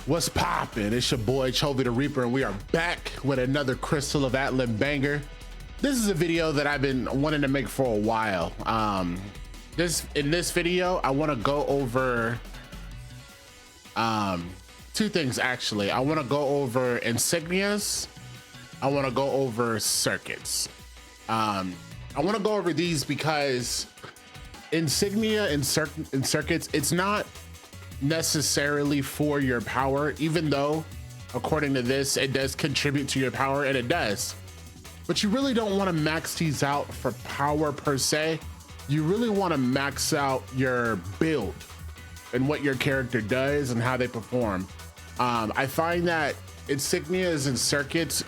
What's poppin'? It's your boy Chovy the Reaper, and we are back with another Crystal of Atlan banger. This is a video that I've been wanting to make for a while. In this video, I want to go over two things actually. I want to go over Insignias. I want to go over Circuits. I want to go over these because Insignia and Circuits, it's not necessarily for your power, even though according to this it does contribute to your power, and it does, but you really don't want to max these out for power per se. You really want to max out your build and what your character does and how they perform. I find that Insignias and Circuits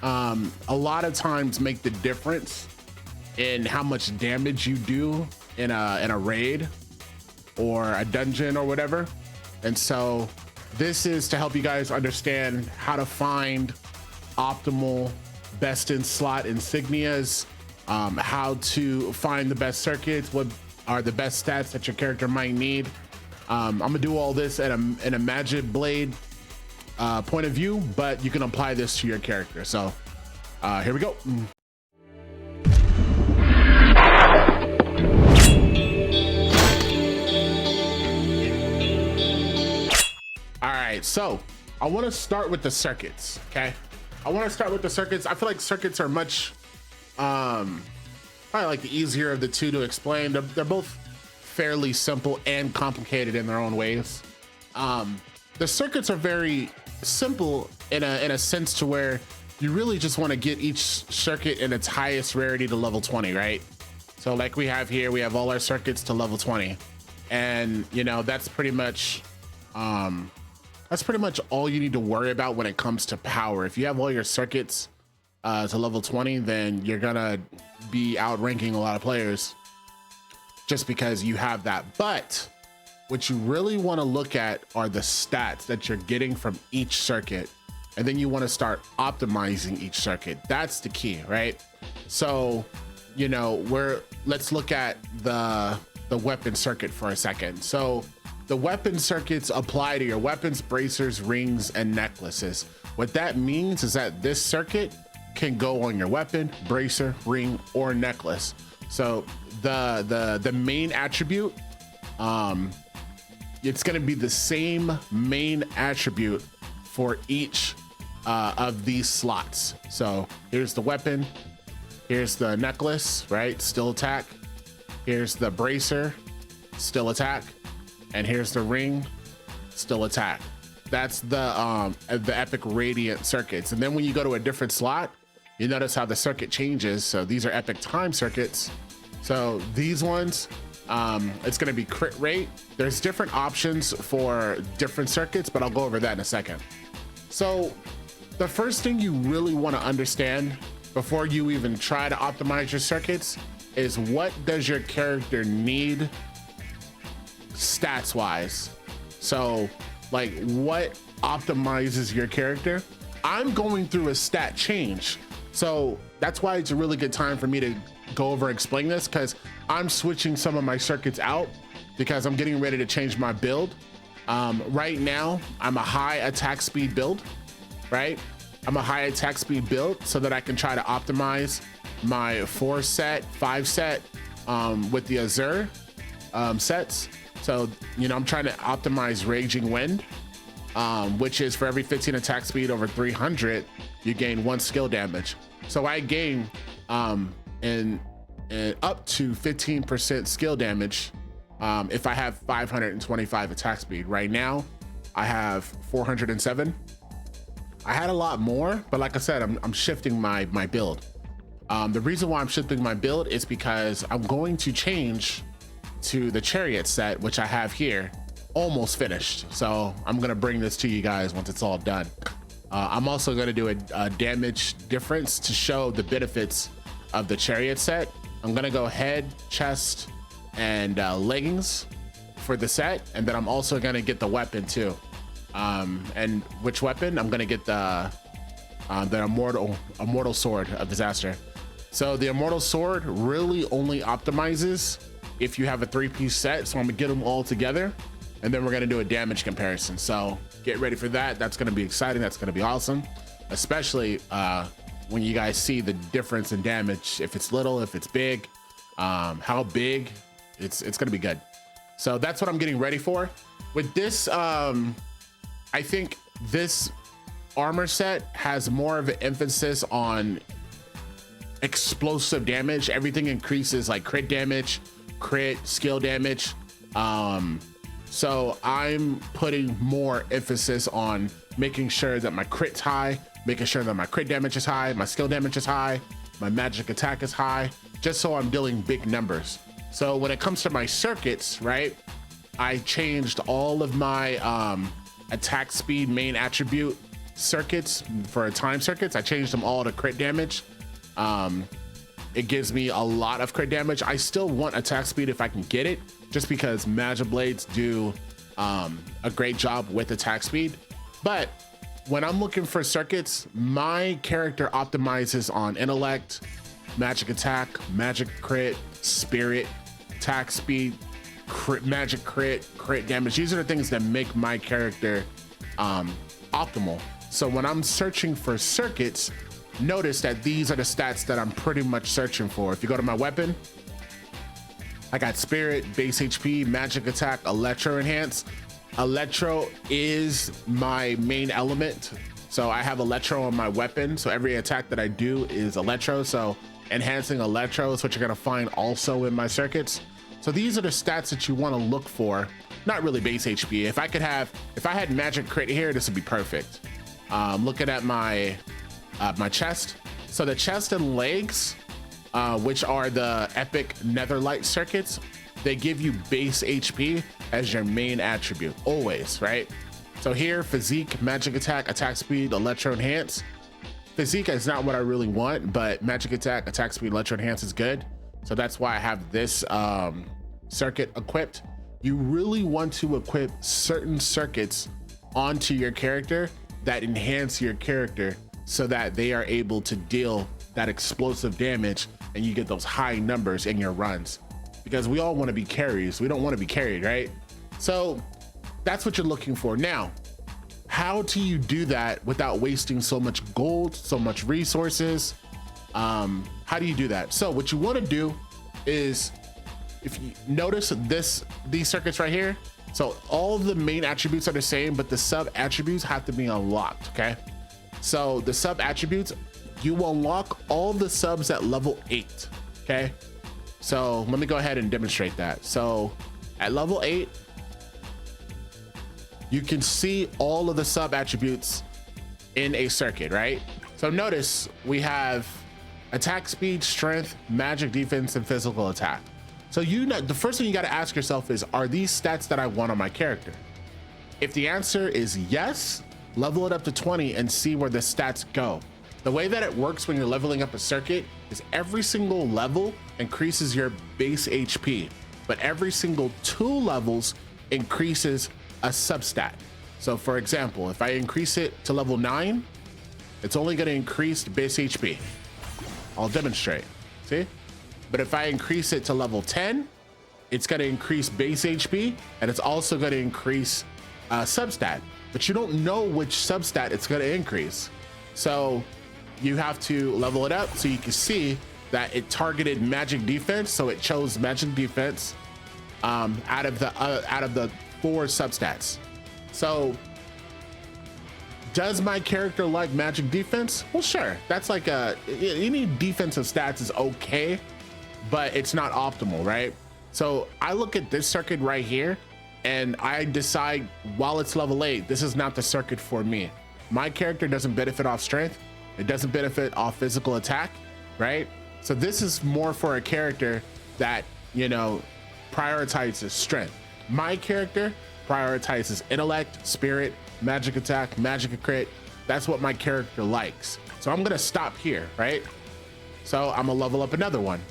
a lot of times make the difference in how much damage you do in a raid or a dungeon or whatever. And so this is to help you guys understand how to find optimal best in slot insignias, how to find the best circuits, what are the best stats that your character might need. I'm gonna do all this in a magic blade point of view, but you can apply this to your character. So here we go. All right, so I want to start with the circuits. Okay, I want to start with the circuits. I feel like circuits are much probably like the easier of the two to explain. They're both fairly simple and complicated in their own ways. The circuits are very simple in a sense to where you really just want to get each circuit in its highest rarity to level 20, right? So like we have here, we have all our circuits to level 20, and you know that's pretty much all you need to worry about when it comes to power. If you have all your circuits to level 20, then you're gonna be outranking a lot of players just because you have that. But what you really want to look at are the stats that you're getting from each circuit, and then you want to start optimizing each circuit. That's the key, right? So you know, let's look at the weapon circuit for a second. So the weapon circuits apply to your weapons, bracers, rings, and necklaces. What that means is that this circuit can go on your weapon, bracer, ring, or necklace. So the main attribute, it's gonna be the same main attribute for each of these slots. So here's the weapon, here's the necklace, right? Still attack. Here's the bracer, still attack. And here's the ring, still attack. That's the epic radiant circuits. And then when you go to a different slot, you notice how the circuit changes. So these are epic time circuits. So these ones, it's gonna be crit rate. There's different options for different circuits, but I'll go over that in a second. So the first thing you really wanna understand before you even try to optimize your circuits is what does your character need stats wise. So like what optimizes your character? I'm going through a stat change, so that's why it's a really good time for me to go over and explain this, because I'm switching some of my circuits out because I'm getting ready to change my build. Right now I'm a high attack speed build, right? I'm a high attack speed build so that I can try to optimize my 4 set, 5 set with the Azure sets. So, you know, I'm trying to optimize Raging Wind, which is for every 15 attack speed over 300, you gain 1 skill damage. So I gain in up to 15% skill damage if I have 525 attack speed. Right now, I have 407. I had a lot more, but like I said, I'm shifting my build. The reason why I'm shifting my build is because I'm going to change to the chariot set, which I have here almost finished. So I'm gonna bring this to you guys once it's all done. I'm also gonna do a damage difference to show the benefits of the chariot set. I'm gonna go head, chest, and leggings for the set, and then I'm also gonna get the weapon too. And which weapon? I'm gonna get the immortal sword of disaster. So the immortal sword really only optimizes if you have a 3-piece set. So I'm gonna get them all together, and then we're gonna do a damage comparison. So get ready for that. That's going to be exciting. That's going to be awesome, especially when you guys see the difference in damage. If it's little, if it's big, how big, it's going to be good. So that's what I'm getting ready for. With this, I think this armor set has more of an emphasis on explosive damage. Everything increases, like crit damage, crit, skill damage. So I'm putting more emphasis on making sure that my crit's high, making sure that my crit damage is high, my skill damage is high, my magic attack is high, just so I'm dealing big numbers. So when it comes to my circuits, right, I changed all of my attack speed main attribute circuits for time circuits. I changed them all to crit damage. It gives me a lot of crit damage. I still want attack speed if I can get it, just because Magic Blades do a great job with attack speed. But when I'm looking for circuits, my character optimizes on intellect, magic attack, magic crit, spirit, attack speed, crit, magic crit, crit damage. These are the things that make my character optimal. So when I'm searching for circuits, notice that these are the stats that I'm pretty much searching for. If you go to my weapon, I got spirit, base HP, magic attack, electro enhance. Electro is my main element. So I have electro on my weapon. So every attack that I do is electro. So enhancing electro is what you're gonna find also in my circuits. So these are the stats that you wanna look for. Not really base HP. If I had magic crit here, this would be perfect. Looking at my chest. So the chest and legs, which are the epic netherlight circuits, they give you base HP as your main attribute, always, right? So here, physique, magic attack, attack speed, electro enhance. Physique is not what I really want, but magic attack, attack speed, electro enhance is good. So that's why I have this circuit equipped. You really want to equip certain circuits onto your character that enhance your character so that they are able to deal that explosive damage and you get those high numbers in your runs. Because we all want to be carries. We don't want to be carried, right? So that's what you're looking for. Now, how do you do that without wasting so much gold, so much resources? How do you do that? So what you want to do is, if you notice these circuits right here, so all of the main attributes are the same, but the sub attributes have to be unlocked, okay? So the sub attributes, you will unlock all the subs at level 8, okay? So let me go ahead and demonstrate that. So at level 8, you can see all of the sub attributes in a circuit, right? So notice we have attack speed, strength, magic defense, and physical attack. So the first thing you got to ask yourself is, are these stats that I want on my character? If the answer is yes, level it up to 20 and see where the stats go. The way that it works when you're leveling up a circuit is every single level increases your base HP, but every single 2 levels increases a substat. So for example, if I increase it to level 9, it's only going to increase the base HP. I'll demonstrate, see? But if I increase it to level 10, it's going to increase base HP, and it's also going to increase substat, but you don't know which substat it's going to increase. So you have to level it up so you can see that it targeted magic defense. So it chose magic defense out of the 4 substats. So does my character like magic defense? Well, sure. That's like any defensive stats is okay, but it's not optimal, right? So I look at this circuit right here and I decide, while it's level 8, this is not the circuit for me. My character doesn't benefit off strength. It doesn't benefit off physical attack, right? So this is more for a character that, you know, prioritizes strength. My character prioritizes intellect, spirit, magic attack, magic crit. That's what my character likes. So I'm gonna stop here, right? So I'm gonna level up another one.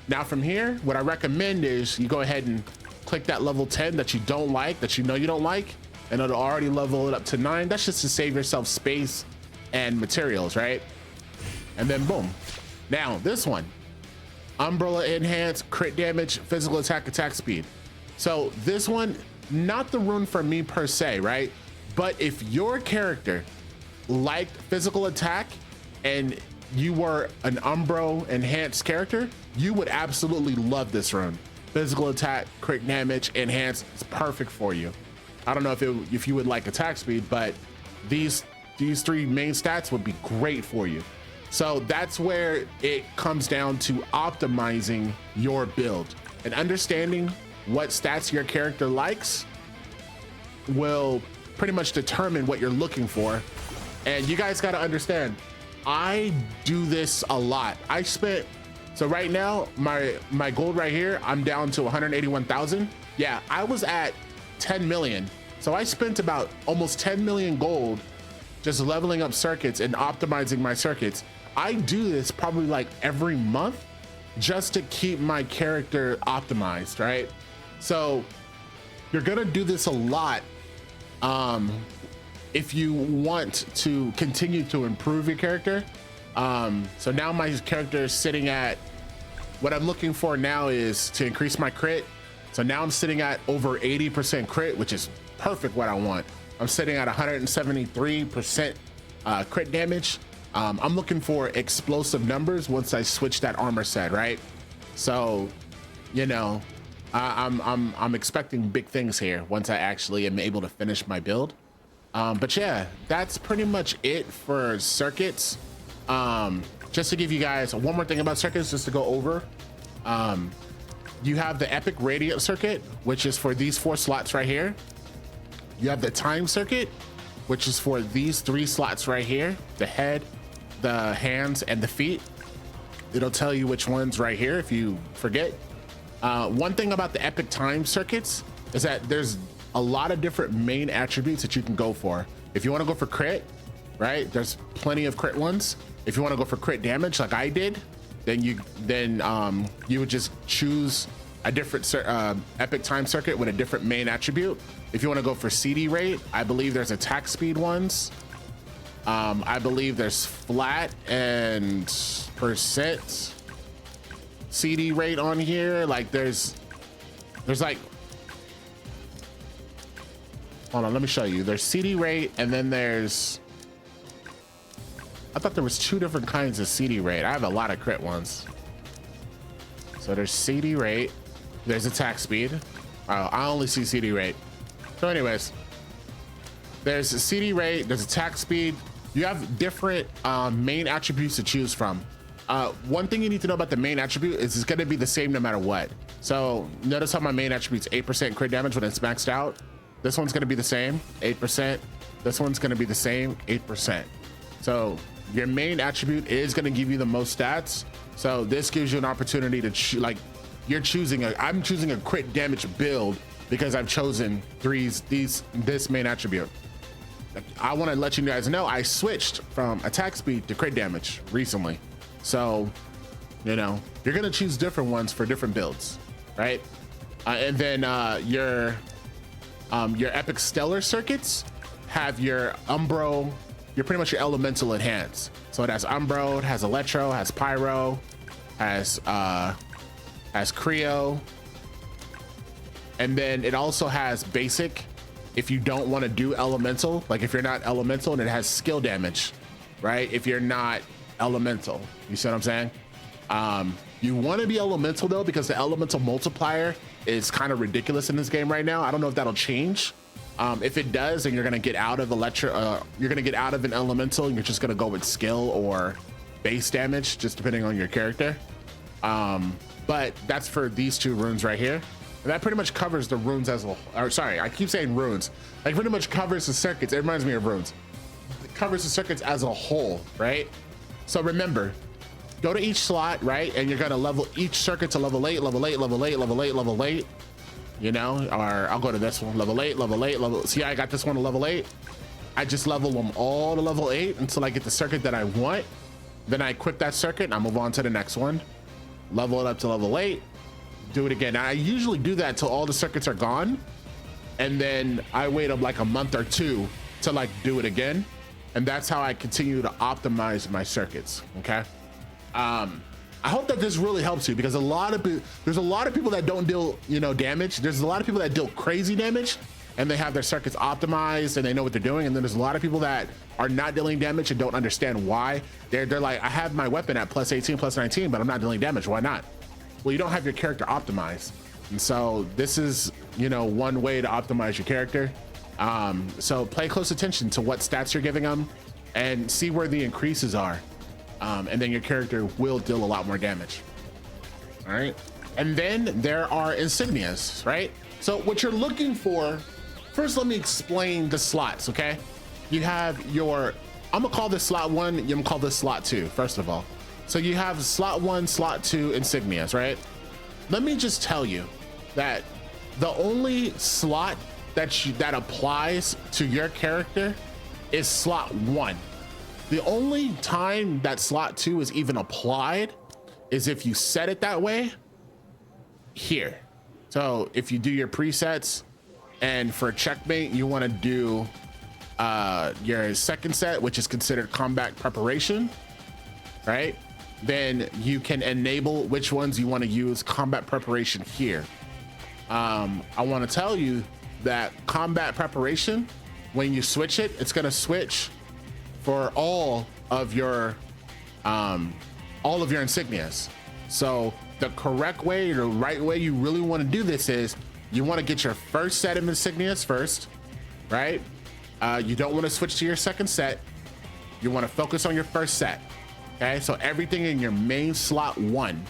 Now from here, what I recommend is you go ahead and click that level 10 that you don't like, that you know you don't like, and it'll already level it up to 9. That's just to save yourself space and materials, right? And then boom. Now this one, umbrella enhance, crit damage, physical attack, attack speed. So this one, not the rune for me per se, right? But if your character liked physical attack and you were an Umbro enhanced character, you would absolutely love this rune. Physical attack, crit damage, enhanced, it's perfect for you. I don't know if you would like attack speed, but these three main stats would be great for you. So that's where it comes down to optimizing your build, and understanding what stats your character likes will pretty much determine what you're looking for. And you guys got to understand, I do this a lot. So right now, my gold right here, I'm down to 181,000. Yeah, I was at 10 million. So I spent about almost 10 million gold just leveling up circuits and optimizing my circuits. I do this probably like every month just to keep my character optimized, right? So you're gonna do this a lot if you want to continue to improve your character. So now my character is sitting at, what I'm looking for now is to increase my crit. So now I'm sitting at over 80% crit, which is perfect what I want. I'm sitting at 173% crit damage. I'm looking for explosive numbers once I switch that armor set, right? So, you know, I'm expecting big things here once I actually am able to finish my build. But yeah, that's pretty much it for circuits. Just to give you guys one more thing about circuits, just to go over. You have the epic radiant circuit, which is for these 4 slots right here. You have the time circuit, which is for these 3 slots right here, the head, the hands, and the feet. It'll tell you which ones right here if you forget. One thing about the epic time circuits is that there's a lot of different main attributes that you can go for. If you want to go for crit, right, there's plenty of crit ones. If you want to go for crit damage like I did, then you would just choose a different epic time circuit with a different main attribute. If you want to go for CD rate, I believe there's attack speed ones. I believe there's flat and percent CD rate on here. Like there's like, hold on, let me show you. There's CD rate, and then there's, I thought there was 2 different kinds of CD rate. I have a lot of crit ones. So there's CD rate, there's attack speed. I only see CD rate. So anyways, there's a CD rate, there's attack speed. You have different main attributes to choose from. One thing you need to know about the main attribute is it's gonna be the same no matter what. So notice how my main attribute's 8% crit damage when it's maxed out. This one's gonna be the same, 8%. This one's gonna be the same, 8%. So your main attribute is gonna give you the most stats. So this gives you an opportunity to I'm choosing a crit damage build because I've chosen this main attribute. I want to let you guys know I switched from attack speed to crit damage recently. So, you know, you're gonna choose different ones for different builds, right? And then your epic stellar circuits have your Umbro, you're pretty much your elemental enhance. So it has Umbro, it has Electro, has Pyro, has Creo, and then it also has basic if you don't want to do elemental, like if you're not elemental, and it has skill damage, right? If you're not elemental, you see what I'm saying? You want to be elemental though, because the elemental multiplier is kind of ridiculous in this game right now. I don't know if that'll change. If it does, then you're gonna get out of you're gonna get out of an elemental, and you're just gonna go with skill or base damage, just depending on your character. But that's for these 2 runes right here. And that pretty much covers the runes as well. Or sorry, I keep saying runes. Like pretty much covers the circuits. It reminds me of runes. It covers the circuits as a whole, right? So remember, go to each slot, right? And you're gonna level each circuit to level 8, level 8, level 8, level 8, level 8. You know, or I'll go to this one, level 8, level 8, level. See, I got this one to level 8. I just level them all to level 8 until I get the circuit that I want. Then I quit that circuit and I move on to the next one. Level it up to level 8. Do it again. Now, I usually do that till all the circuits are gone, and then I wait up like a month or 2 to like do it again, and that's how I continue to optimize my circuits. Okay. I hope that this really helps you, because there's a lot of people that don't deal, you know, damage. There's a lot of people that deal crazy damage, and they have their circuits optimized and they know what they're doing. And then there's a lot of people that are not dealing damage and don't understand why. They're like, I have my weapon at plus 18, plus 19, but I'm not dealing damage. Why not? Well, you don't have your character optimized. And so this is, you know, one way to optimize your character. So pay close attention to what stats you're giving them and see where the increases are. And then your character will deal a lot more damage. All right. And then there are insignias, right? So what you're looking for, first, let me explain the slots, okay? You have your, I'm gonna call this slot 1, I'm gonna call this slot 2, first of all. So you have slot 1, slot 2 insignias, right? Let me just tell you that the only slot that applies to your character is slot 1. The only time that slot 2 is even applied is if you set it that way here. So if you do your presets and for checkmate, you want to do your second set, which is considered combat preparation, right? Then you can enable which ones you want to use combat preparation here. I want to tell you that combat preparation, when you switch it, it's going to switch for all of your insignias. So the correct way, the right way you really want to do this is you want to get your first set of insignias first, right? You don't want to switch to your second set. You want to focus on your first set. Okay, so everything in your main slot 1,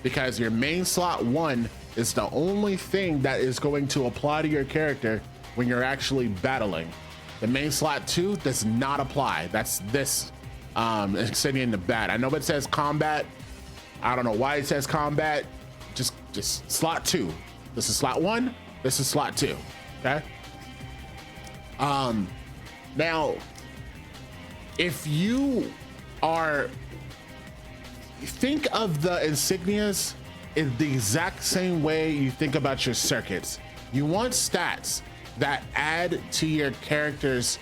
because your main slot 1 is the only thing that is going to apply to your character when you're actually battling. The main slot 2 does not apply. That's this insignia in the bat. I know it says combat. I don't know why it says combat. Just slot 2. This is slot 1. This is slot 2. Okay. Now, if you are, think of the insignias in the exact same way you think about your circuits. You want stats that add to your character's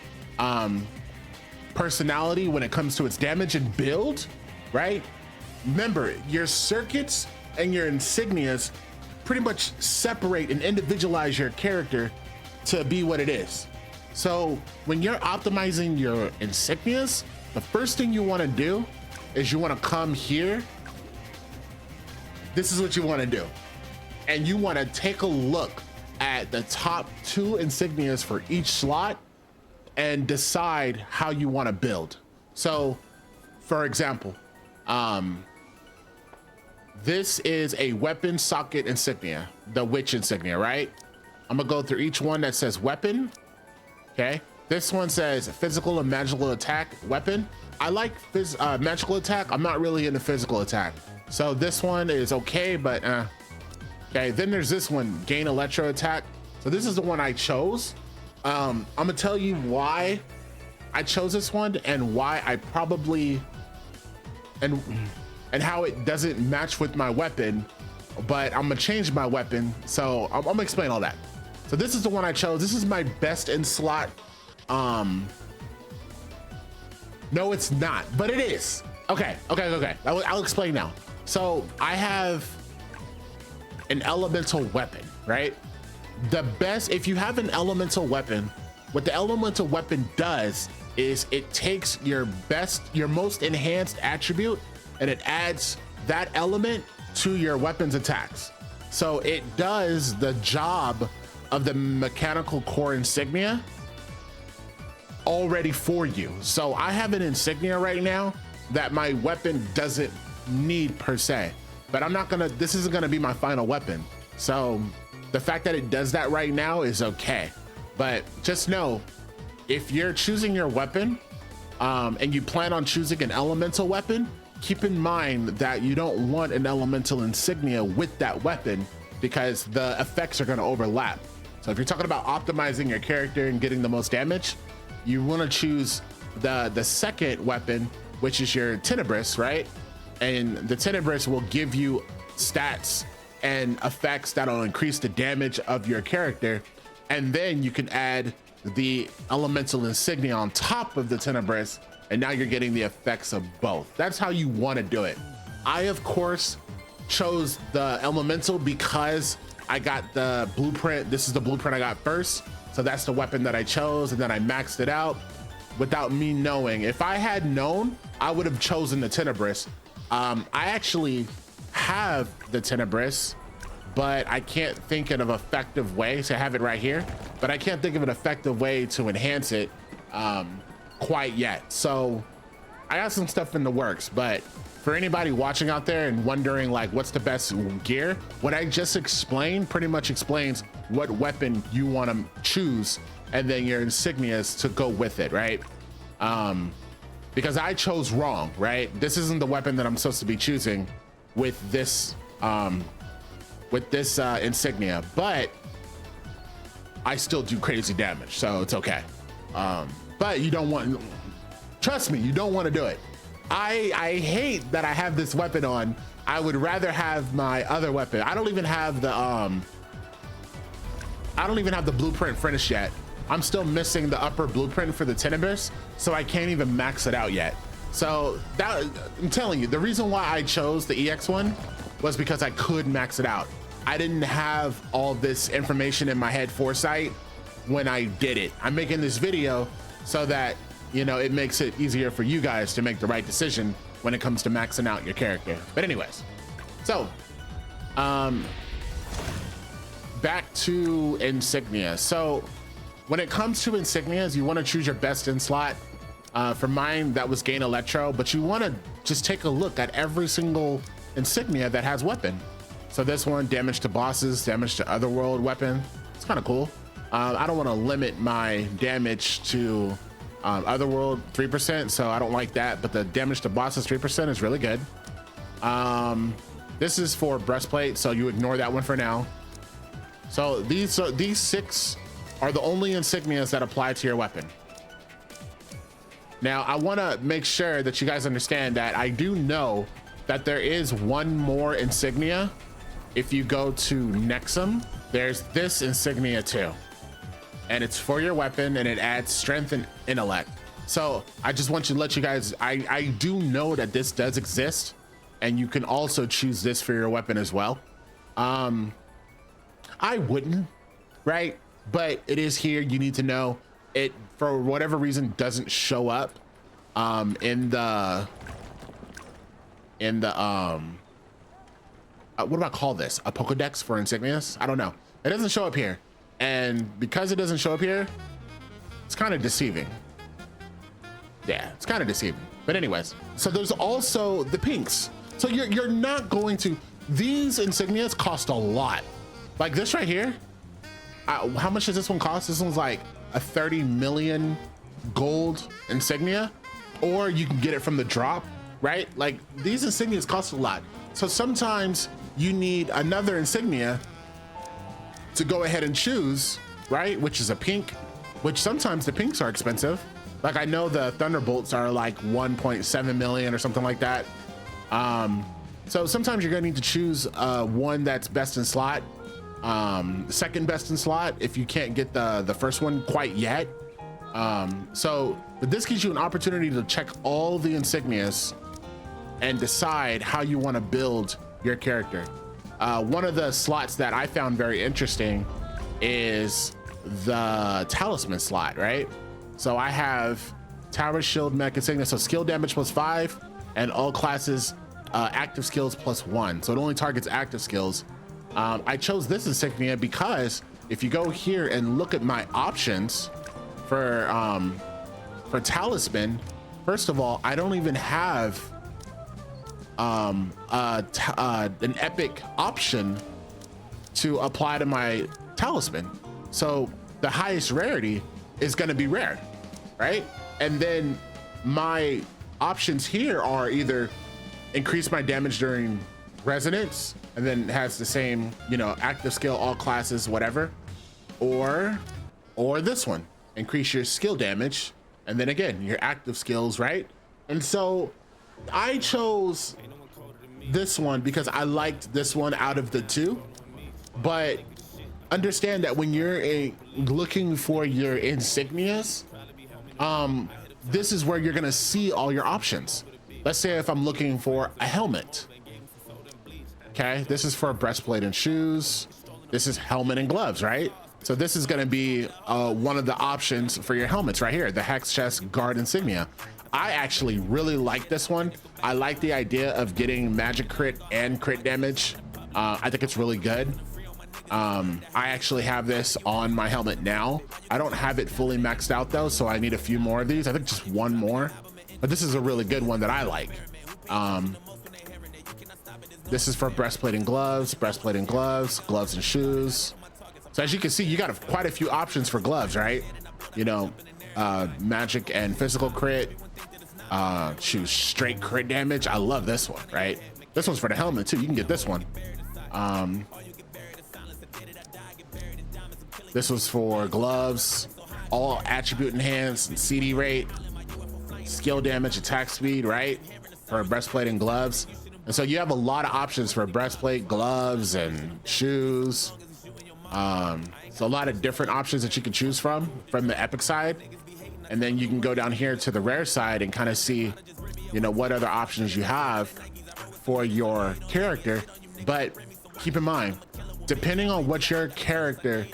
personality when it comes to its damage and build, right? Remember, your circuits and your insignias pretty much separate and individualize your character to be what it is. So when you're optimizing your insignias, the first thing you want to do is you want to come here. This is what you want to do. And you want to take a look at the top 2 insignias for each slot and decide how you want to build. So for example, this is a weapon socket insignia, the witch insignia, right? I'm gonna go through each one that says weapon. Okay, this one says physical and magical attack weapon. I like magical attack. I'm not really into physical attack. So this one is okay, but okay. Then there's this one, gain electro attack. So this is the one I chose. I'm gonna tell you why I chose this one and why I probably, and how it doesn't match with my weapon, but I'm gonna change my weapon. So I'm gonna explain all that. So this is the one I chose. This is my best in slot. No, it's not, but it is. Okay. I'll explain now. So I have an elemental weapon, right? The best, if you have an elemental weapon, what the elemental weapon does is it takes your most enhanced attribute and it adds that element to your weapon's attacks. So it does the job of the mechanical core insignia already for you. So I have an insignia right now that my weapon doesn't need per se, but this isn't gonna be my final weapon. So the fact that it does that right now is okay. But just know, if you're choosing your weapon and you plan on choosing an elemental weapon, keep in mind that you don't want an elemental insignia with that weapon because the effects are gonna overlap. So if you're talking about optimizing your character and getting the most damage, you want to choose the second weapon, which is your Tenebris, right? And the Tenebris will give you stats and effects that'll increase the damage of your character. And then you can add the elemental insignia on top of the Tenebris, and now you're getting the effects of both. That's how you want to do it. I, of course, chose the elemental because I got the blueprint. This is the blueprint I got first. So that's the weapon that I chose, and then I maxed it out without me knowing. If I had known, I would have chosen the Tenebris. I actually have the Tenebris, but I can't think of an effective way to have it right here, but I can't think of an effective way to enhance it quite yet. So I got some stuff in the works, but for anybody watching out there and wondering like what's the best gear, what I just explained pretty much explains what weapon you want to choose and then your insignias to go with it, right? Because I chose wrong, right? This isn't the weapon that I'm supposed to be choosing with this insignia, but I still do crazy damage, so it's okay. But you don't want, trust me, you don't want to do it. I hate that I have this weapon on. I would rather have my other weapon. I don't even have the blueprint finished yet. I'm still missing the upper blueprint for the Tenebris, so I can't even max it out yet. So that, I'm telling you, the reason why I chose the EX one was because I could max it out. I didn't have all this information in my head foresight when I did it. I'm making this video so that, you know, it makes it easier for you guys to make the right decision when it comes to maxing out your character. But anyways, so back to insignia. So when it comes to insignias, you want to choose your best in slot. For mine, that was gain electro, but you want to just take a look at every single insignia that has weapon. So this one, damage to bosses, damage to otherworld weapon. It's kind of cool. I don't want to limit my damage to otherworld 3%, so I don't like that, but the damage to bosses 3% is really good. This is for breastplate, so you ignore that one for now. So these 6 are the only insignias that apply to your weapon. Now I want to make sure that you guys understand that I do know that there is one more insignia. If you go to Nexum, there's this insignia too, and it's for your weapon, and it adds strength and intellect. So I just want to let you guys, I do know that this does exist, and you can also choose this for your weapon as well. I wouldn't, right? But it is here. You need to know it, for whatever reason, doesn't show up in the what do I call this? A Pokedex for insignias? I don't know. It doesn't show up here. And because it doesn't show up here, it's kind of deceiving. Yeah, it's kind of deceiving. But anyways, so there's also the pinks. So you're not going to, these insignias cost a lot. Like this right here, how much does this one cost? This one's like a 30 million gold insignia, or you can get it from the drop, right? Like these insignias cost a lot. So sometimes you need another insignia to go ahead and choose, right? Which is a pink, which sometimes the pinks are expensive. Like I know the Thunderbolts are like 1.7 million or something like that. So sometimes you're gonna need to choose one that's best in slot, second best in slot if you can't get the first one quite yet. But this gives you an opportunity to check all the insignias and decide how you want to build your character. One of the slots that I found very interesting is the talisman slot, right? So I have tower, shield, mech, insignia. So skill damage +5 and all classes active skills +1. So it only targets active skills. I chose this insignia because if you go here and look at my options for talisman, first of all, I don't even have an epic option to apply to my talisman. So the highest rarity is going to be rare, right? And then my options here are either increase my damage during resonance, and then has the same, you know, active skill, all classes, whatever, or this one, increase your skill damage, and then again your active skills, right? And so I chose this one because I liked this one out of the two. But understand that when you're looking for your insignias, this is where you're gonna see all your options. Let's say if I'm looking for a helmet, okay, this is for breastplate and shoes, this is helmet and gloves, right? So this is going to be one of the options for your helmets right here, the Hex Chest Guard Insignia. I actually really like this one. I like the idea of getting magic crit and crit damage. I think it's really good. I actually have this on my helmet now. I don't have it fully maxed out though, so I need a few more of these. I think just one more, but this is a really good one that I like. This is for breastplate and gloves, gloves and shoes. So as you can see, you got quite a few options for gloves, right? You know, magic and physical crit, choose straight crit damage. I love this one, right? This one's for the helmet too. You can get this one. This was for gloves, all attribute enhanced and CD rate, skill damage, attack speed, right? For breastplate and gloves. And so you have a lot of options for breastplate, gloves, and shoes. So a lot of different options that you can choose from the epic side. And then you can go down here to the rare side and kind of see, you know, what other options you have for your character. But keep in mind, depending on what your character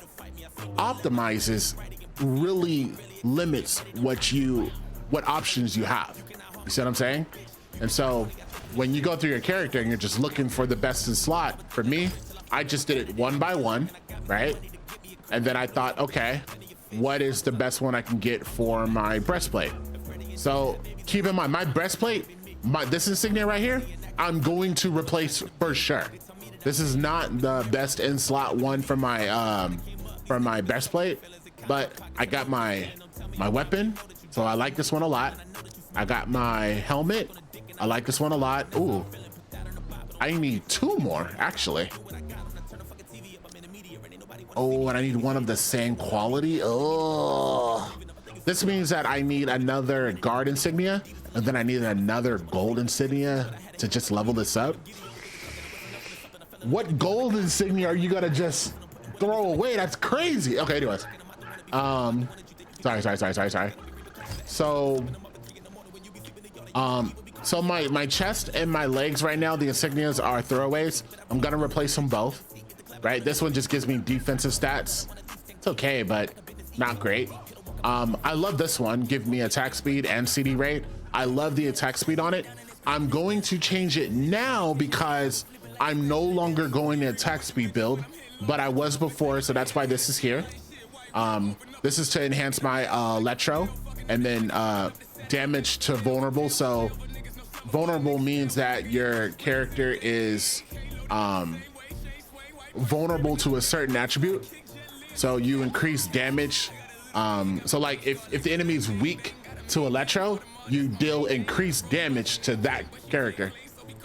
optimizes really limits what options you have. You see what I'm saying? And so when you go through your character and you're just looking for the best in slot, for me, I just did it one by one, right? And then I thought, okay, what is the best one I can get for my breastplate? So keep in mind, my breastplate, this insignia right here, I'm going to replace for sure. This is not the best in slot one for my breastplate, but I got my weapon, so I like this one a lot. I got my helmet, I like this one a lot. Ooh, I need two more actually. Oh, and I need one of the same quality. Oh, this means that I need another guard insignia, and then I need another gold insignia to just level this up. What gold insignia are you gonna just throw away? That's crazy. Okay, anyways. Sorry. So my chest and my legs right now, the insignias are throwaways. I'm gonna replace them both. Right, this one just gives me defensive stats. It's okay, but not great. I love this one, give me attack speed and CD rate. I love the attack speed on it. I'm going to change it now because I'm no longer going to attack speed build, but I was before, so that's why this is here. This is to enhance my electro, and then damage to vulnerable. So vulnerable means that your character is vulnerable to a certain attribute, so you increase damage. So like if the enemy is weak to electro, you deal increased damage to that character.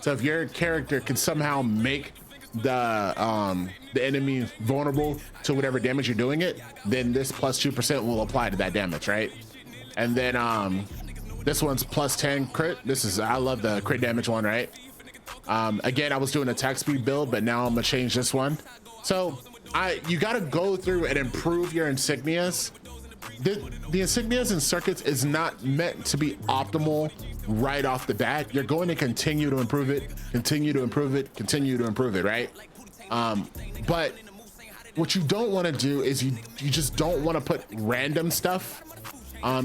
So if your character can somehow make the enemy vulnerable to whatever damage you're doing it, then this plus 2% will apply to that damage, right? And then this one's plus 10 crit. I love the crit damage one, right? Again, I was doing attack speed build, but now I'm gonna change this one. So you gotta go through and improve your insignias. The insignias and circuits is not meant to be optimal right off the bat. You're going to continue to improve it, right? But what you don't want to do is you just don't want to put random stuff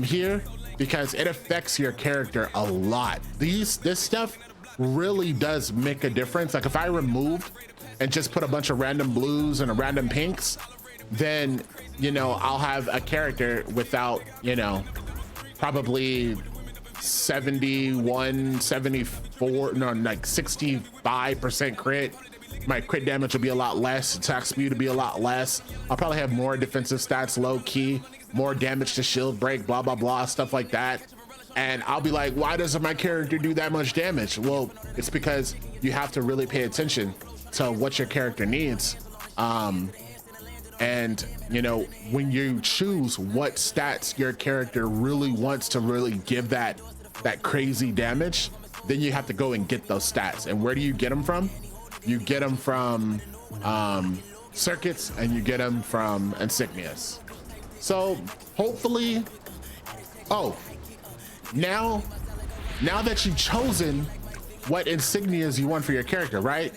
here, because it affects your character a lot. This stuff really does make a difference. Like if I removed and just put a bunch of random blues and a random pinks, then, you know, I'll have a character without, you know, probably 71, 74, no, like 65% crit. My crit damage will be a lot less, attack speed will be a lot less. I'll probably have more defensive stats, low key, more damage to shield break, blah, blah, blah, stuff like that. And I'll be like, why doesn't my character do that much damage? Well, it's because you have to really pay attention to what your character needs. And you know, when you choose what stats your character really wants to really give that crazy damage, then you have to go and get those stats. And where do you get them from? You get them from circuits, and you get them from insignias. So hopefully, now that you've chosen what insignias you want for your character, right?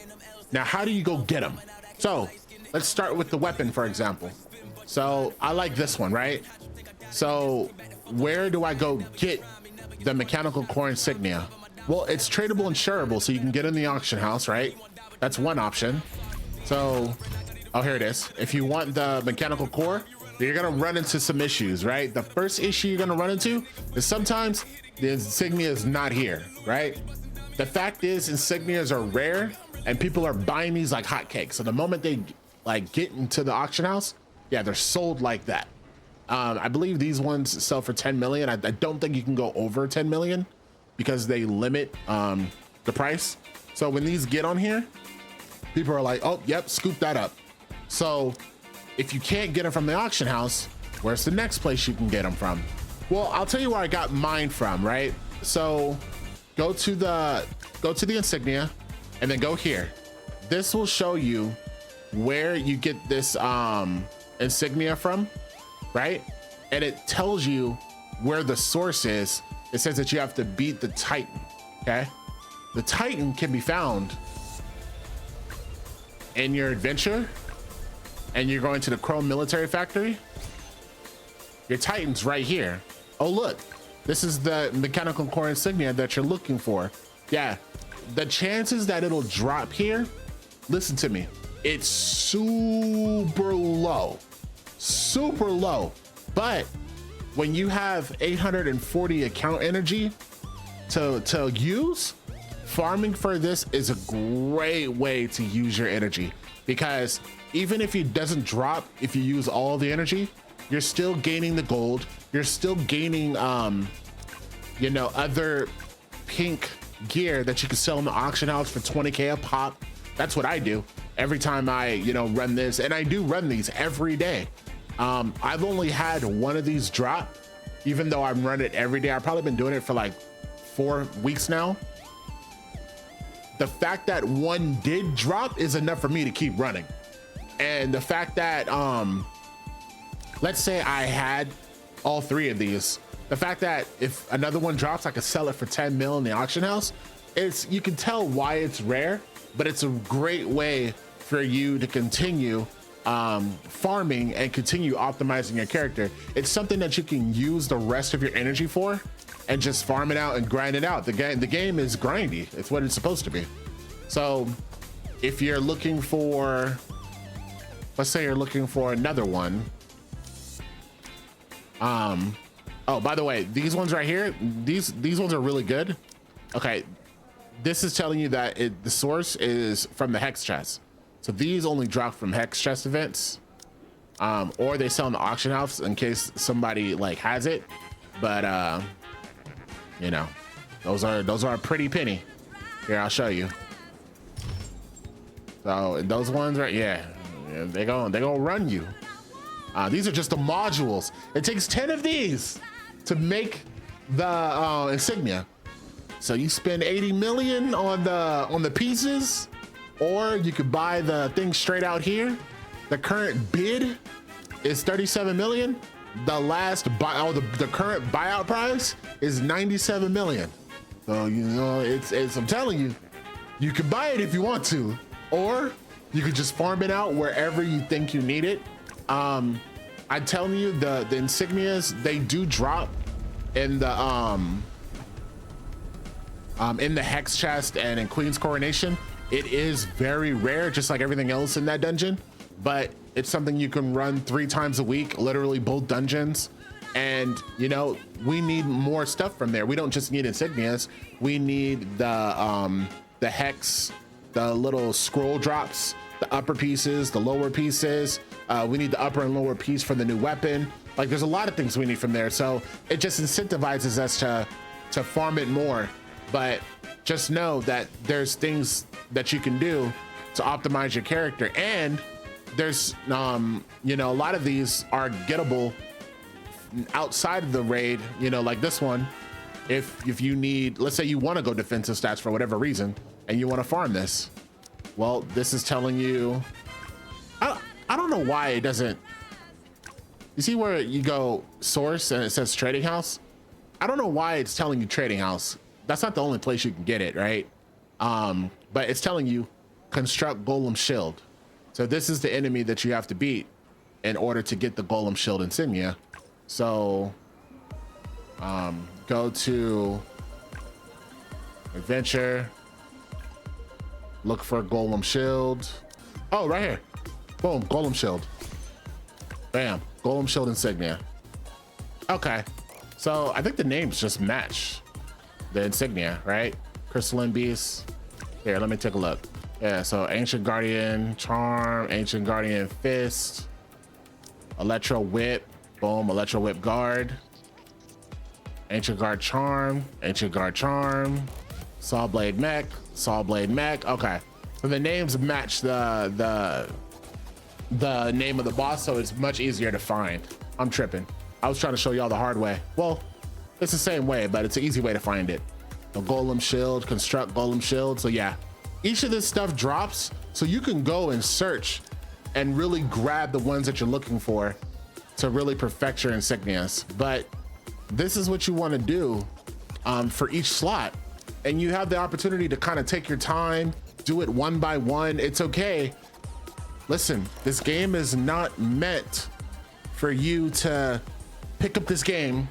Now, how do you go get them? So let's start with the weapon, for example. So I like this one, right? So where do I go get the mechanical core insignia? Well, it's tradable and shareable, so you can get in the auction house, right? That's one option. So, oh, here it is. If you want the mechanical core, you're gonna run into some issues, right? The first issue you're gonna run into is sometimes the insignia is not here, right? The fact is insignias are rare and people are buying these like hotcakes. So the moment they like get into the auction house, yeah, they're sold like that. I believe these ones sell for 10 million. I don't think you can go over 10 million because they limit the price. So when these get on here, people are like, oh, yep, scoop that up. So if you can't get them from the auction house, where's the next place you can get them from? Well, I'll tell you where I got mine from, right? So go to the insignia and then go here. This will show you where you get this insignia from, right? And it tells you where the source is. It says that you have to beat the Titan, okay? The Titan can be found in your adventure and you're going to the Chrome Military Factory. Your Titan's right here. Oh, look, this is the mechanical core insignia that you're looking for. Yeah, the chances that it'll drop here, listen to me, it's super low, but when you have 840 account energy to use, farming for this is a great way to use your energy, because even if it doesn't drop, if you use all the energy, you're still gaining the gold, you're still gaining you know, other pink gear that you can sell in the auction house for 20k a pop. That's what I do every time I, you know, run this, and I do run these every day. I've only had one of these drop, even though I'm running it every day. I've probably been doing it for like 4 weeks now. The fact that one did drop is enough for me to keep running. And the fact that, let's say I had all 3 of these, the fact that if another one drops, I could sell it for 10 mil in the auction house, you can tell why it's rare, but it's a great way for you to continue farming and continue optimizing your character. It's something that you can use the rest of your energy for and just farm it out and grind it out. The game is grindy. It's what it's supposed to be. So if you're looking for, let's say you're looking for another one. Oh, by the way, these ones right here, these ones are really good. Okay, this is telling you that the source is from the hex chest. So these only drop from hex chest events, or they sell in the auction house in case somebody like has it. But you know, those are a pretty penny. Here, I'll show you. So those ones are, yeah, they gonna run you. These are just the modules. It takes 10 of these to make the insignia. So you spend 80 million on the pieces, or you could buy the thing straight out here. The current bid is 37 million. The last the current buyout price is 97 million. So you know, it's I'm telling you, you can buy it if you want to, or you could just farm it out wherever you think you need it. I'm telling you, the insignias, they do drop in the hex chest and in Queen's Coronation. It is very rare, just like everything else in that dungeon, but it's something you can run 3 times a week, literally both dungeons. And you know, we need more stuff from there. We don't just need insignias, we need the hex, the little scroll drops, the upper pieces, the lower pieces. We need the upper and lower piece for the new weapon. Like, there's a lot of things we need from there. So it just incentivizes us to farm it more. But just know that there's things that you can do to optimize your character. And there's, you know, a lot of these are gettable outside of the raid, you know, like this one. If you need, let's say you want to go defensive stats for whatever reason, and you want to farm this, well, this is telling you, I don't know why it doesn't, you see where you go source and it says trading house? I don't know why it's telling you trading house. That's not the only place you can get it, right? But it's telling you construct golem shield. So this is the enemy that you have to beat. in order to get the Golem Shield insignia. So go to adventure, look for Golem Shield. Oh, right here. Boom, Golem Shield. Bam, Golem Shield insignia. Okay, so I think the names just match the insignia, right? Crystalline Beast. Here, let me take a look. Yeah, so Ancient Guardian Charm, Ancient Guardian Fist, Electro Whip, boom, Electro Whip Guard, Ancient Guard Charm, Ancient Guard Charm, Saw Blade Mech, Saw Blade Mech. Okay, so the names match the name of the boss, so it's much easier to find. I'm tripping. I was trying to show y'all the hard way. Well, it's the same way, but it's an easy way to find it. The Golem Shield, construct Golem Shield. So yeah, each of this stuff drops, so you can go and search and really grab the ones that you're looking for to really perfect your insignias. But this is what you want to do for each slot, and you have the opportunity to kind of take your time, do it one by one. It's okay. Listen, this game is not meant for you to pick up this game,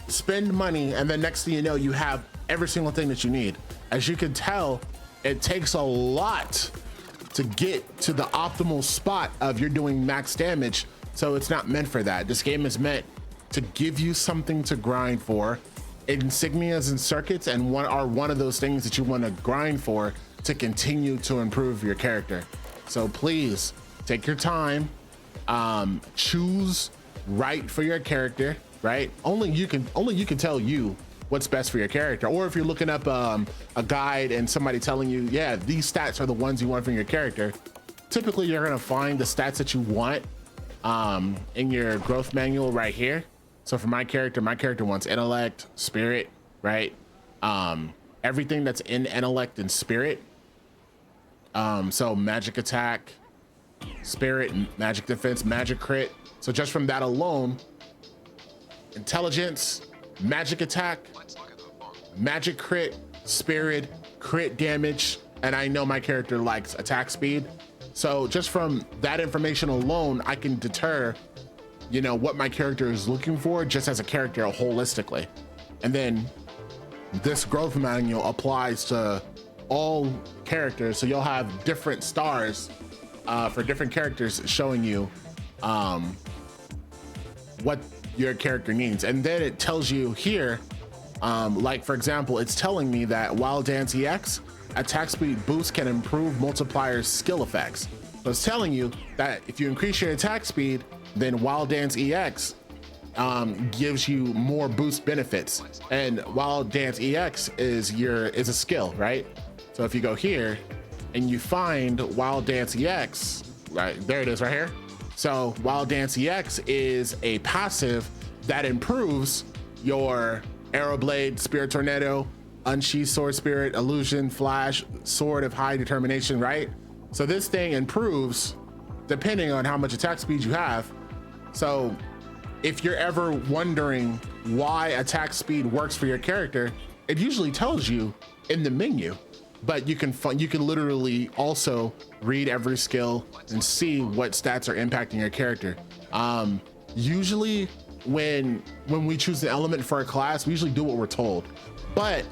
spend money, and then next thing you know, you have every single thing that you need. As you can tell, it takes a lot to get to the optimal spot of you're doing max damage. So it's not meant for that. This game is meant to give you something to grind for. Insignias and circuits are one of those things that you want to grind for to continue to improve your character. So please take your time, choose right for your character, right? Only you can tell you what's best for your character. Or if you're looking up a guide and somebody telling you, yeah, these stats are the ones you want from your character, typically you're gonna find the stats that you want in your growth manual right here. So for my character wants intellect, spirit, right? Everything that's in intellect and spirit. So magic attack, spirit, magic defense, magic crit. So just from that alone, intelligence, magic attack, magic crit, spirit, crit damage, and I know my character likes attack speed. So just from that information alone, I can deter, you know, what my character is looking for just as a character holistically. And then this growth manual applies to all characters, so you'll have different stars for different characters showing you what your character needs. And then it tells you here, like for example, it's telling me that Wild Dance EX attack speed boost can improve multiplier skill effects. So it's telling you that if you increase your attack speed, then Wild Dance EX gives you more boost benefits. And Wild Dance EX is a skill, right? So if you go here and you find Wild Dance EX, right there it is right here. So Wild Dance EX is a passive that improves your Arrow Blade, Spirit Tornado, Unsheathed Sword Spirit, Illusion, Flash, Sword of High Determination, right? So this thing improves depending on how much attack speed you have. So if you're ever wondering why attack speed works for your character, it usually tells you in the menu, but you can literally also read every skill and see what stats are impacting your character. Usually when we choose an element for a class, we usually do what we're told, but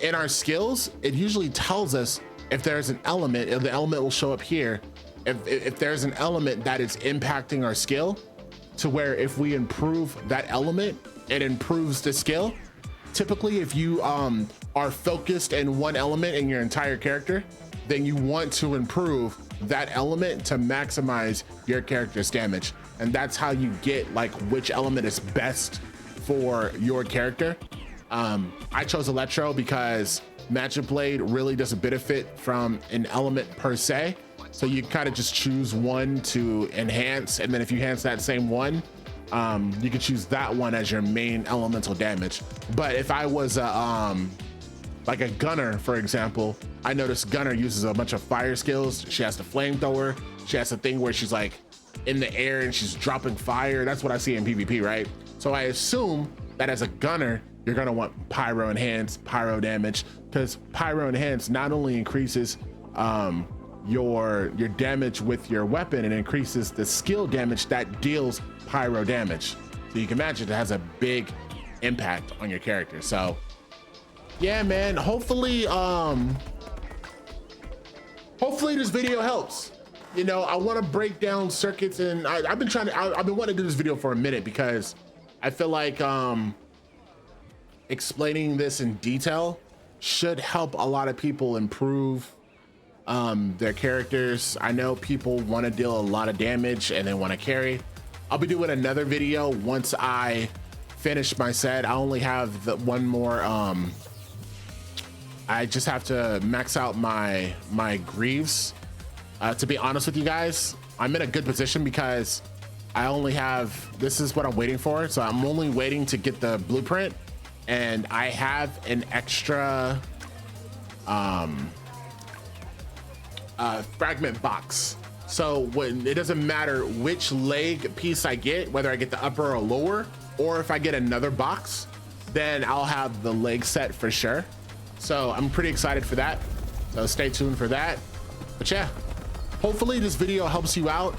in our skills, it usually tells us if there's an element, the element will show up here. If there's an element that is impacting our skill, to where if we improve that element, it improves the skill. Typically, if you are focused in one element in your entire character, then you want to improve that element to maximize your character's damage. And that's how you get like which element is best for your character. I chose Electro because Magic Blade really doesn't benefit from an element per se. So you kind of just choose one to enhance, and then if you enhance that same one, you can choose that one as your main elemental damage. But if I was like a gunner, for example, I noticed Gunner uses a bunch of fire skills. She has the flamethrower. She has the thing where she's like in the air and she's dropping fire. That's what I see in PvP, right? So I assume that as a gunner, you're gonna want Pyro Enhance, Pyro damage, because Pyro Enhance not only increases your damage with your weapon and increases the skill damage that deals pyro damage. So you can imagine it has a big impact on your character. So yeah, man, hopefully this video helps. You know, I want to break down circuits, and I've been wanting to do this video for a minute because I feel like explaining this in detail should help a lot of people improve their characters. I know people want to deal a lot of damage and they want to carry. I'll be doing another video once I finish my set. I only have the one more. I just have to max out my greaves. To be honest with you guys, I'm in a good position because I only have, this is what I'm waiting for. So I'm only waiting to get the blueprint, and I have an extra fragment box. So when it doesn't matter which leg piece I get, whether I get the upper or lower, or if I get another box, then I'll have the leg set for sure. So I'm pretty excited for that. So stay tuned for that. But yeah, hopefully this video helps you out.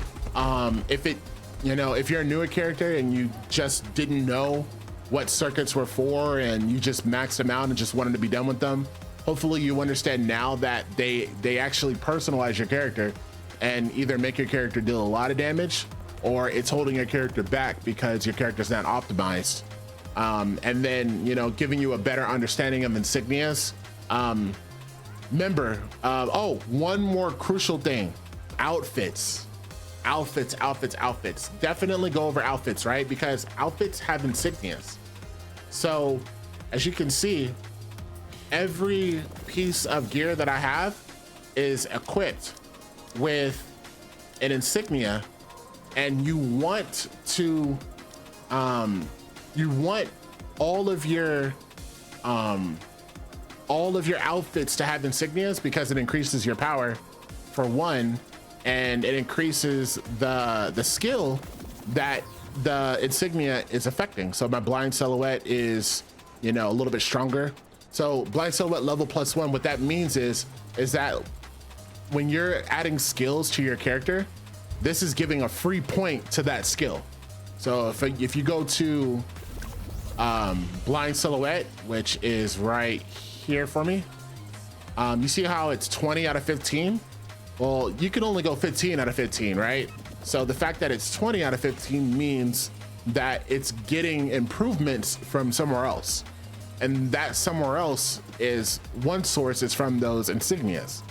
If you're a newer character and you just didn't know what circuits were for and you just maxed them out and just wanted to be done with them, hopefully you understand now that they actually personalize your character and either make your character deal a lot of damage, or it's holding your character back because your character's not optimized. And then, you know, giving you a better understanding of insignias. Remember, oh, one more crucial thing: outfits. Definitely go over outfits, right? Because outfits have insignias. So as you can see, every piece of gear that I have is equipped with an insignia, and you want to all of your outfits to have insignias because it increases your power for one, and it increases the skill that the insignia is affecting. So my blind silhouette is, you know, a little bit stronger. So blind silhouette level +1, what that means is that when you're adding skills to your character, this is giving a free point to that skill. So if you go to blind silhouette, which is right here for me, you see how it's 20 out of 15? Well, you can only go 15 out of 15, right? So the fact that it's 20 out of 15 means that it's getting improvements from somewhere else. And that somewhere else is, one source is from those insignias.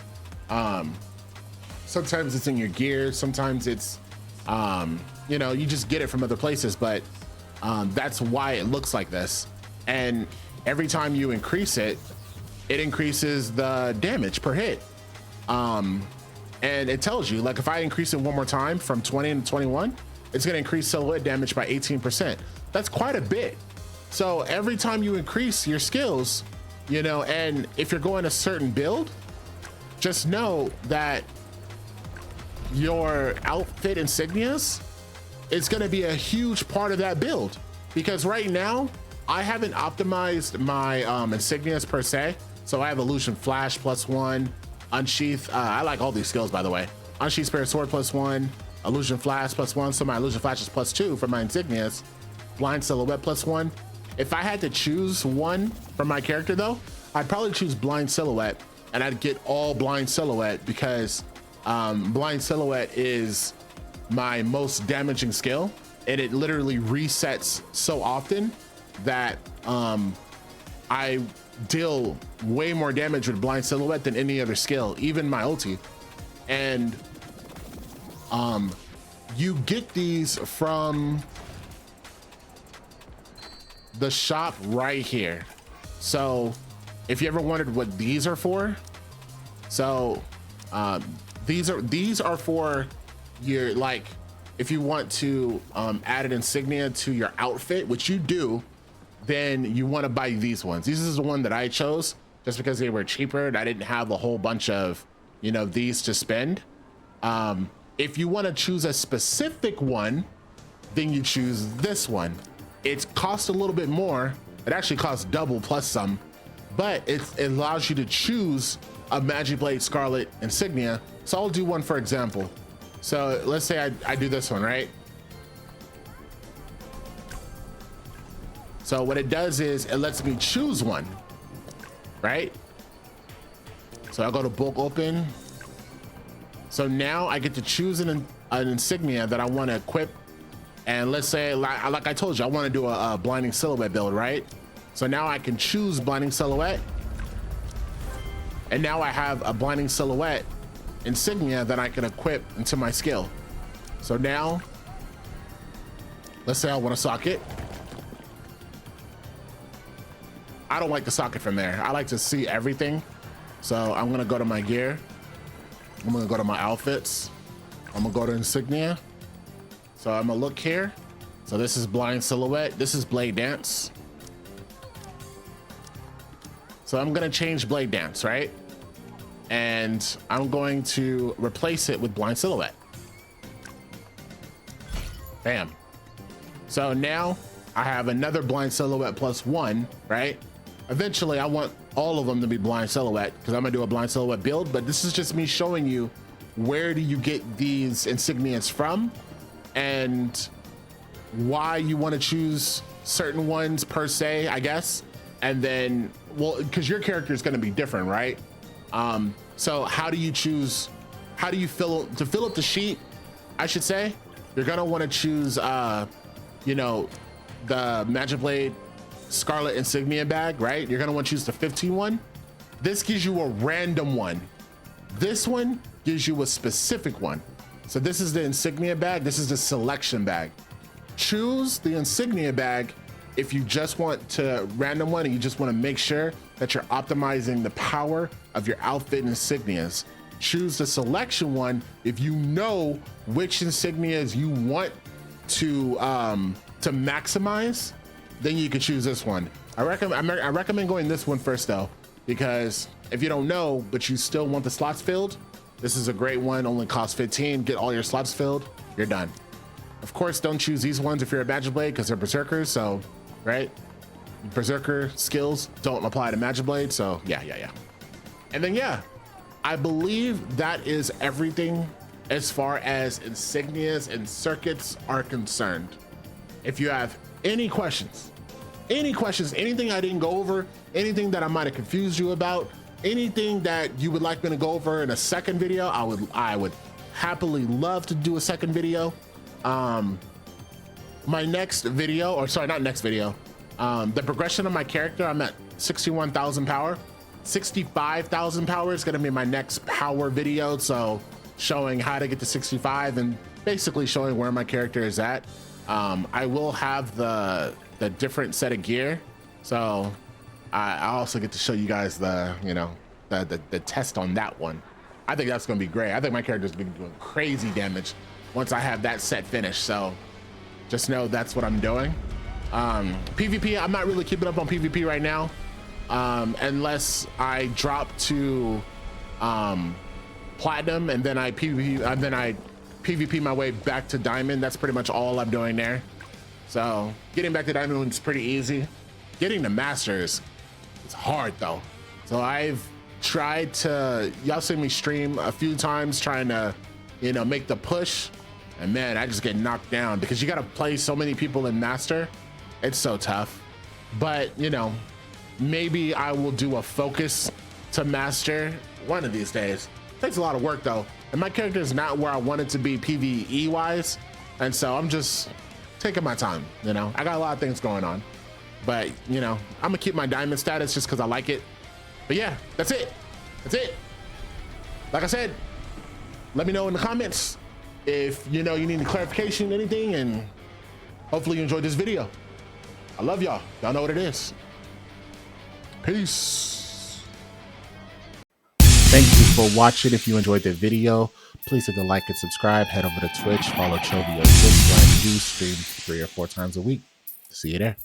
Sometimes it's in your gear, sometimes it's, you know, you just get it from other places, but that's why it looks like this. And every time you increase it, it increases the damage per hit. And it tells you, like, if I increase it one more time from 20 to 21, it's gonna increase silhouette damage by 18%. That's quite a bit. So every time you increase your skills, you know, and if you're going a certain build, just know that your outfit insignias is going to be a huge part of that build, because right now I haven't optimized my insignias per se. So I have illusion flash +1, unsheath. I like all these skills, by the way. Unsheath spirit sword +1, illusion flash +1. So my illusion flash is +2 for my insignias. Blind silhouette +1. If I had to choose one for my character though, I'd probably choose blind silhouette, and I'd get all blind silhouette because blind silhouette is my most damaging skill, and it literally resets so often that I deal way more damage with blind silhouette than any other skill, even my ulti. And you get these from the shop right here. So if you ever wondered what these are for, so these are for your, like, if you want to add an insignia to your outfit, which you do, then you want to buy these ones. This is the one that I chose just because they were cheaper and I didn't have a whole bunch of, you know, these to spend. If you want to choose a specific one, then you choose this one. It costs a little bit more. It actually costs double plus some, but it allows you to choose a Magic Blade Scarlet insignia So I'll do one for example. So let's say I do this one, right? So what it does is it lets me choose one, right? So I'll go to bulk open. So now I get to choose an insignia that I want to equip. And let's say, like I told you, I want to do a blinding silhouette build, right? So now I can choose blinding silhouette. And now I have a blinding silhouette insignia that I can equip into my skill. So now, let's say I want to socket. I don't like the socket from there. I like to see everything. So I'm gonna go to my gear. I'm gonna go to my outfits. I'm gonna go to insignia. So I'm gonna look here. So this is blind silhouette. This is blade dance. So I'm gonna change blade dance, right? And I'm going to replace it with blind silhouette. Bam. So now I have another blind silhouette +1, right? Eventually I want all of them to be blind silhouette because I'm gonna do a blind silhouette build, but this is just me showing you where do you get these insignias from and why you want to choose certain ones per se, I guess. And then, well, because your character is going to be different, right? So how do you choose, how do you fill up the sheet, I should say? You're going to want to choose, you know, the Magic Blade Scarlet Insignia bag, right? You're going to want to choose the 15 one. This gives you a random one. This one gives you a specific one. So this is the insignia bag. This is the selection bag. Choose the insignia bag if you just want to random one and you just want to make sure that you're optimizing the power of your outfit insignias. Choose the selection one if you know which insignias you want to maximize. Then you can choose this one. I recommend going this one first though, because if you don't know but you still want the slots filled, this is a great one. Only costs 15. Get all your slots filled, you're done. Of course, don't choose these ones if you're a Magic Blade because they're berserkers. So, right? Berserker skills don't apply to Magic Blade. So yeah. And then yeah, I believe that is everything as far as insignias and circuits are concerned. If you have any questions, anything I didn't go over, anything that I might have confused you about, anything that you would like me to go over in a second video, I would happily love to do a second video. My next video, or sorry, not next video, the progression of my character, I'm at 61,000 power. 65,000 power is gonna be my next power video. So showing how to get to 65 and basically showing where my character is at. I will have the different set of gear. So I also get to show you guys the, you know, the test on that one. I think that's gonna be great. I think my character's been doing crazy damage once I have that set finished. So just know that's what I'm doing. PvP, I'm not really keeping up on PvP right now. Unless I drop to platinum and then I PvP my way back to diamond. That's pretty much all I'm doing there. So getting back to diamond is pretty easy. Getting to masters, it's hard though. So I've tried to, y'all seen me stream a few times trying to, you know, make the push, and man, I just get knocked down because you got to play so many people in master. It's so tough. But you know, maybe I will do a focus to master one of these days. Takes a lot of work though, and my character is not where I want it to be PvE wise, and so I'm just taking my time. You know, I got a lot of things going on, but you know, I'm gonna keep my diamond status just because I like it. But yeah, that's it. Like I said, let me know in the comments if you know you need any clarification, anything, and hopefully you enjoyed this video. I love y'all. Y'all know what it is. Peace. Thank you for watching. If you enjoyed the video, please hit the like and subscribe. Head over to Twitch, follow Chovy or Twitch, where I do stream 3 or 4 times a week. See you there.